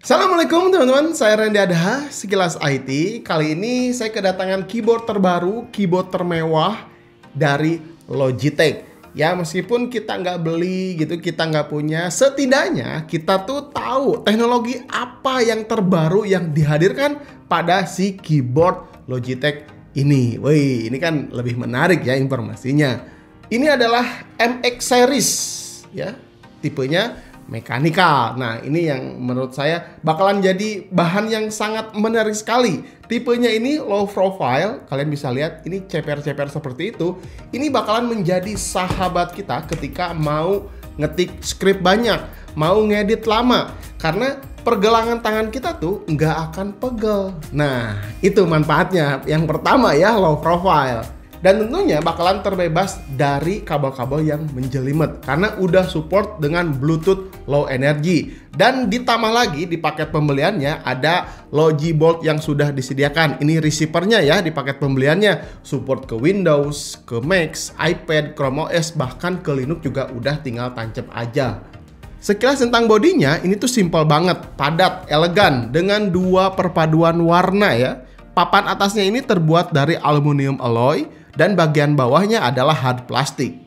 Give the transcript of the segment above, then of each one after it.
Assalamualaikum teman-teman, saya Randy Adha, Sekilas IT. Kali ini saya kedatangan keyboard terbaru, keyboard termewah dari Logitech. Ya meskipun kita nggak beli gitu, kita nggak punya, setidaknya kita tuh tahu teknologi apa yang terbaru yang dihadirkan pada si keyboard Logitech ini. Wih, ini kan lebih menarik ya informasinya. Ini adalah MX Series ya, tipenya mekanikal. Nah, ini yang menurut saya bakalan jadi bahan yang sangat menarik sekali. Tipenya ini low profile. Kalian bisa lihat ini ceper-ceper seperti itu. Ini bakalan menjadi sahabat kita ketika mau ngetik script banyak, mau ngedit lama. Karena pergelangan tangan kita tuh nggak akan pegel. Nah, itu manfaatnya. Yang pertama ya, low profile. Dan tentunya bakalan terbebas dari kabel-kabel yang menjelimet karena udah support dengan Bluetooth Low Energy. Dan ditambah lagi di paket pembeliannya ada Logibolt yang sudah disediakan. Ini receivernya ya di paket pembeliannya. Support ke Windows, ke Mac, iPad, Chrome OS, bahkan ke Linux juga udah tinggal tancap aja. Sekilas tentang bodinya, ini tuh simple banget, padat, elegan dengan dua perpaduan warna ya. Papan atasnya ini terbuat dari aluminium alloy dan bagian bawahnya adalah hard plastik.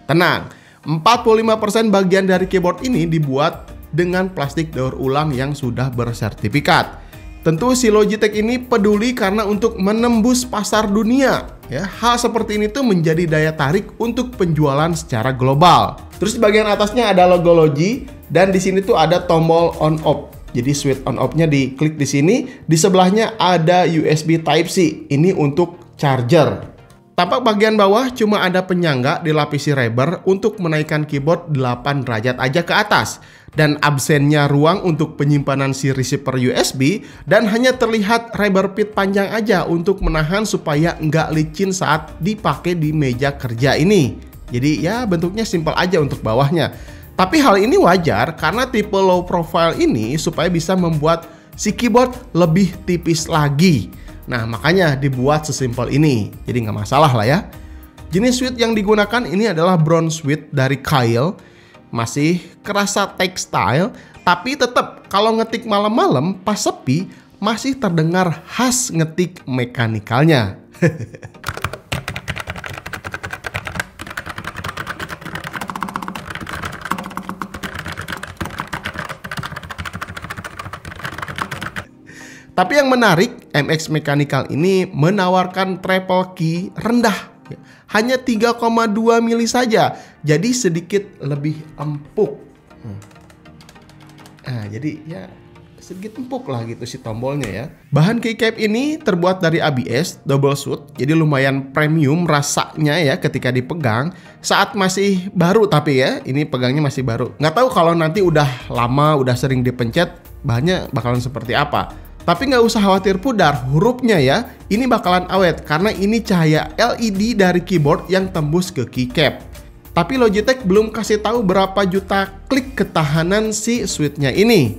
Tenang, 45% bagian dari keyboard ini dibuat dengan plastik daur ulang yang sudah bersertifikat. Tentu si Logitech ini peduli karena untuk menembus pasar dunia. Ya, hal seperti ini tuh menjadi daya tarik untuk penjualan secara global. Terus di bagian atasnya ada logo Logi dan di sini tuh ada tombol on off. Jadi switch on off-nya diklik di sini. Di sebelahnya ada USB Type-C. Ini untuk charger. Tampak bagian bawah cuma ada penyangga dilapisi rubber untuk menaikkan keyboard 8 derajat aja ke atas. Dan absennya ruang untuk penyimpanan si receiver USB dan hanya terlihat rubber pit panjang aja untuk menahan supaya nggak licin saat dipakai di meja kerja ini. Jadi ya bentuknya simple aja untuk bawahnya. Tapi hal ini wajar karena tipe low profile ini supaya bisa membuat si keyboard lebih tipis lagi. Nah makanya dibuat sesimpel ini, jadi nggak masalah lah ya. Jenis switch yang digunakan ini adalah bronze switch dari Kailh. Masih kerasa textile, tapi tetap kalau ngetik malam-malam pas sepi masih terdengar khas ngetik mekanikalnya. Tapi yang menarik, MX Mechanical ini menawarkan treble key rendah. Hanya 3,2 mili saja. Jadi sedikit lebih empuk. Nah, jadi ya sedikit empuk lah gitu si tombolnya ya. Bahan keycap ini terbuat dari ABS double shoot. Jadi lumayan premium rasanya ya ketika dipegang. Saat masih baru tapi ya, ini pegangnya masih baru. Nggak tahu kalau nanti udah lama, udah sering dipencet, bahannya bakalan seperti apa. Tapi nggak usah khawatir pudar hurufnya ya, ini bakalan awet karena ini cahaya LED dari keyboard yang tembus ke keycap. Tapi Logitech belum kasih tahu berapa juta klik ketahanan si switch-nya ini.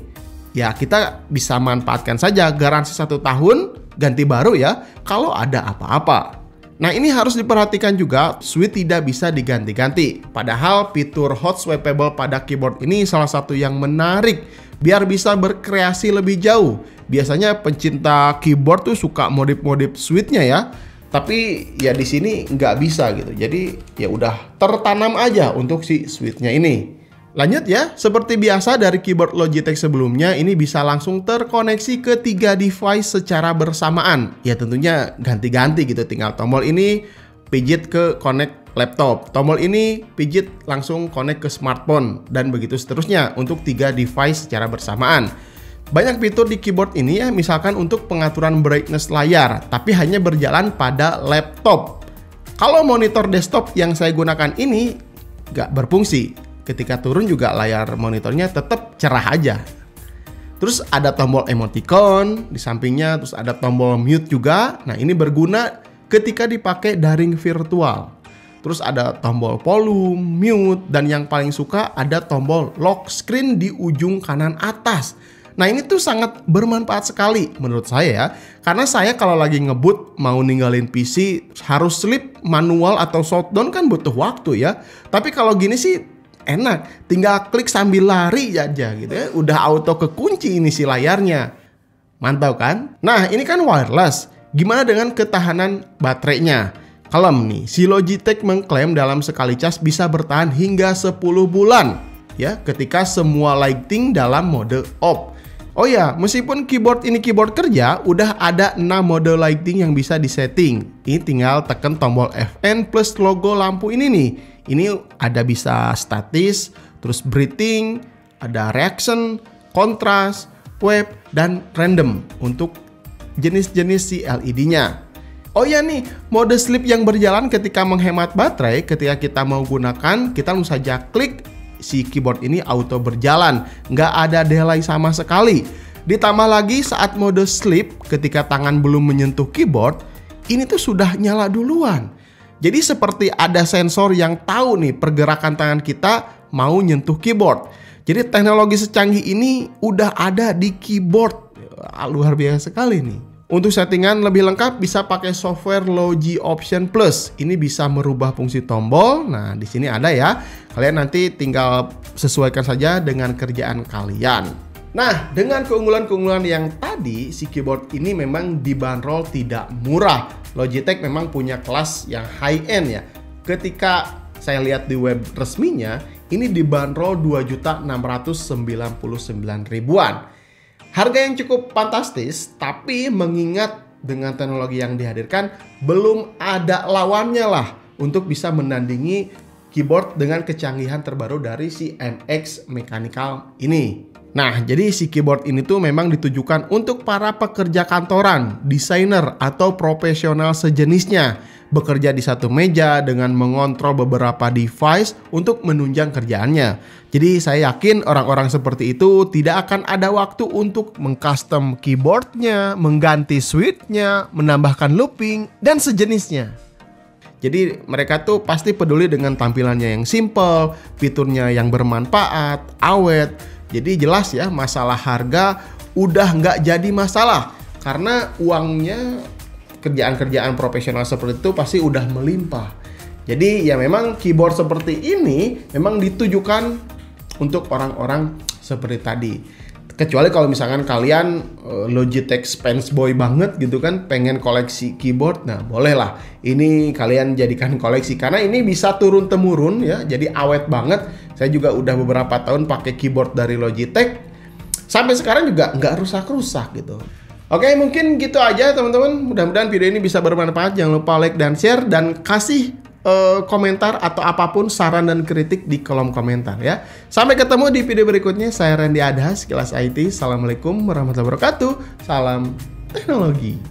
Ya kita bisa manfaatkan saja garansi 1 tahun, ganti baru ya kalau ada apa-apa. Nah ini harus diperhatikan juga, switch tidak bisa diganti-ganti. Padahal fitur hot swappable pada keyboard ini salah satu yang menarik biar bisa berkreasi lebih jauh. Biasanya pencinta keyboard tuh suka modif-modif switch-nya ya. Tapi ya di sini nggak bisa gitu. Jadi ya udah tertanam aja untuk si switch-nya ini. Lanjut ya, seperti biasa dari keyboard Logitech sebelumnya, ini bisa langsung terkoneksi ke 3 device secara bersamaan. Ya tentunya ganti-ganti gitu, tinggal tombol ini pijit ke connect laptop, tombol ini pijit langsung connect ke smartphone, dan begitu seterusnya untuk 3 device secara bersamaan. Banyak fitur di keyboard ini ya, misalkan untuk pengaturan brightness layar, tapi hanya berjalan pada laptop. Kalau monitor desktop yang saya gunakan ini nggak berfungsi. Ketika turun juga layar monitornya tetap cerah aja. Terus ada tombol emoticon di sampingnya, terus ada tombol mute juga. Nah ini berguna ketika dipakai daring virtual. Terus ada tombol volume, mute, dan yang paling suka ada tombol lock screen di ujung kanan atas. Nah ini tuh sangat bermanfaat sekali menurut saya ya. Karena saya kalau lagi ngebut mau ninggalin PC harus sleep manual atau shutdown kan butuh waktu ya. Tapi kalau gini sih enak, tinggal klik sambil lari aja gitu ya. Udah auto kekunci ini si layarnya. Mantap kan? Nah, ini kan wireless. Gimana dengan ketahanan baterainya? Kalem nih, si Logitech mengklaim dalam sekali cas bisa bertahan hingga 10 bulan ya ketika semua lighting dalam mode off. Oh ya, meskipun keyboard ini keyboard kerja, udah ada 6 mode lighting yang bisa disetting. Ini tinggal tekan tombol Fn plus logo lampu ini nih. Ini ada bisa statis, terus breathing, ada reaction, contrast, wave, dan random untuk jenis-jenis si LED-nya. Oh ya nih, mode sleep yang berjalan ketika menghemat baterai. Ketika kita mau gunakan, kita langsung saja klik si keyboard ini auto berjalan. Nggak ada delay sama sekali. Ditambah lagi saat mode sleep, ketika tangan belum menyentuh keyboard, ini tuh sudah nyala duluan. Jadi seperti ada sensor yang tahu nih pergerakan tangan kita mau nyentuh keyboard. Jadi teknologi secanggih ini udah ada di keyboard. Luar biasa sekali nih. Untuk settingan lebih lengkap bisa pakai software Logi Option Plus. Ini bisa merubah fungsi tombol. Nah, di sini ada ya. Kalian nanti tinggal sesuaikan saja dengan kerjaan kalian. Nah, dengan keunggulan-keunggulan yang tadi, si keyboard ini memang dibanderol tidak murah. Logitech memang punya kelas yang high end ya. Ketika saya lihat di web resminya, ini dibanderol 2.699.000-an. Harga yang cukup fantastis, tapi mengingat dengan teknologi yang dihadirkan, belum ada lawannya lah untuk bisa menandingi keyboard dengan kecanggihan terbaru dari si MX Mechanical ini. Nah, jadi si keyboard ini tuh memang ditujukan untuk para pekerja kantoran, desainer, atau profesional sejenisnya. Bekerja di satu meja dengan mengontrol beberapa device untuk menunjang kerjaannya. Jadi saya yakin orang-orang seperti itu tidak akan ada waktu untuk mengcustom keyboardnya, mengganti switchnya, menambahkan looping, dan sejenisnya. Jadi mereka tuh pasti peduli dengan tampilannya yang simple, fiturnya yang bermanfaat, awet. Jadi jelas ya, masalah harga udah nggak jadi masalah. Karena uangnya, kerjaan-kerjaan profesional seperti itu pasti udah melimpah. Jadi ya memang keyboard seperti ini memang ditujukan untuk orang-orang seperti tadi. Kecuali kalau misalkan kalian Logitech fans boy banget gitu kan, pengen koleksi keyboard, nah bolehlah ini kalian jadikan koleksi karena ini bisa turun temurun ya, jadi awet banget. Saya juga udah beberapa tahun pakai keyboard dari Logitech, sampai sekarang juga nggak rusak-rusak gitu. Oke, mungkin gitu aja teman-teman. Mudah-mudahan video ini bisa bermanfaat. Jangan lupa like dan share dan kasih komentar atau apapun saran dan kritik di kolom komentar ya. Sampai ketemu di video berikutnya. Saya Randy Adha, Sekilas IT. Assalamualaikum warahmatullahi wabarakatuh. Salam teknologi.